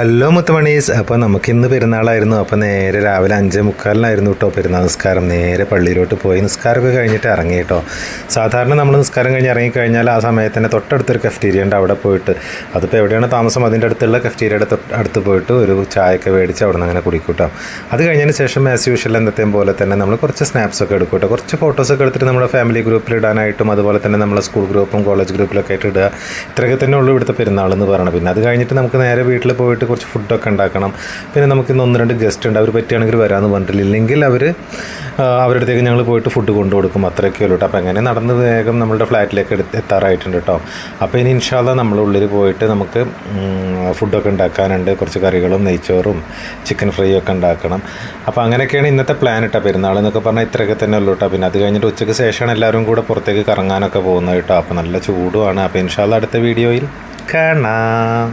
Hello മുത്തുമണീസ്. അപ്പോൾ നമുക്കിന്ന് പെരുന്നാളായിരുന്നു. അപ്പോൾ നേരെ രാവിലെ 5:45 കേട്ടോ പെരുന്നാൾ നിസ്കാരം. നേരെ പള്ളിയിലോട്ട് പോയി നിസ്കാരമൊക്കെ കഴിഞ്ഞിട്ട് ഇറങ്ങി കേട്ടോ. സാധാരണ നമ്മൾ നിസ്കാരം കഴിഞ്ഞ് ഇറങ്ങിക്കഴിഞ്ഞാൽ ആ സമയത്ത് തന്നെ തൊട്ടടുത്തൊരു കഫ്റ്റീരിയ ഉണ്ട്, അവിടെ പോയിട്ട് അതിപ്പോൾ എവിടെയാണ് താമസം അതിൻ്റെ അടുത്തുള്ള കഫ്റ്റീരിയയുടെ അടുത്ത് പോയിട്ട് ഒരു ചായയൊക്കെ മേടിച്ച് അവിടെ നിന്ന് അങ്ങനെ കുടിക്കും കേട്ടോ. അത് കഴിഞ്ഞതിന് ശേഷം ആസ് യൂഷ്വൽ എന്നത്തെയും പോലെ തന്നെ നമ്മൾ കുറച്ച് സ്നാപ്സൊക്കെ എടുക്കും കേട്ടോ. കുറച്ച് ഫോട്ടോസൊക്കെ എടുത്തിട്ട് നമ്മുടെ ഫാമിലി ഗ്രൂപ്പിൽ ഇടാനായിട്ടും അതുപോലെ തന്നെ നമ്മളെ സ്കൂൾ ഗ്രൂപ്പും കോളേജ് ഗ്രൂപ്പിലൊക്കെ ആയിട്ട് ഇടുക. ഇത്രയൊക്കെ തന്നെ ഉള്ളൂ ഇവിടുത്തെ പെരുന്നാളെന്ന് പറയണം. പിന്നെ അത് കഴിഞ്ഞിട്ട് നമുക്ക് നേരെ വീട്ടിൽ പോയിട്ട് കുറച്ച് ഫുഡൊക്കെ ഉണ്ടാക്കണം. പിന്നെ നമുക്കിന്ന് 1-2 ഗസ്റ്റ് ഉണ്ട്, അവർ പറ്റുകയാണെങ്കിൽ വരാമെന്ന് പറഞ്ഞിട്ടില്ല, ഇല്ലെങ്കിൽ അവരുടെ അടുത്തേക്ക് ഞങ്ങൾ പോയിട്ട് ഫുഡ് കൊണ്ടു കൊടുക്കും. അത്രയൊക്കെ ഉള്ളൂ കേട്ടോ. അപ്പോൾ അങ്ങനെ നടന്ന് വേഗം നമ്മളുടെ ഫ്ലാറ്റിലേക്ക് എത്താറായിട്ടുണ്ട് കേട്ടോ. അപ്പോൾ ഇനി ഇൻഷാ അല്ലാഹ് നമ്മൾ ഉള്ളിൽ പോയിട്ട് നമുക്ക് ഫുഡൊക്കെ ഉണ്ടാക്കാനുണ്ട്. കുറച്ച് കറികളും നെയ്ച്ചോറും ചിക്കൻ ഫ്രൈ ഒക്കെ ഉണ്ടാക്കണം. അപ്പോൾ അങ്ങനെയൊക്കെയാണ് ഇന്നത്തെ പ്ലാൻ കേട്ടോ. പെരുന്നാൾ എന്നൊക്കെ പറഞ്ഞാൽ ഇത്രയൊക്കെ തന്നെ ഉള്ളൂ കേട്ടോ. പിന്നെ അത് കഴിഞ്ഞിട്ട് ഉച്ചയ്ക്ക് ശേഷമാണ് എല്ലാവരും കൂടെ പുറത്തേക്ക് കറങ്ങാനൊക്കെ പോകുന്നത് കേട്ടോ. അപ്പോൾ നല്ല ചൂടുമാണ്. അപ്പോൾ ഇൻഷാ അല്ലാഹ് അടുത്ത വീഡിയോയിൽ കാണാം.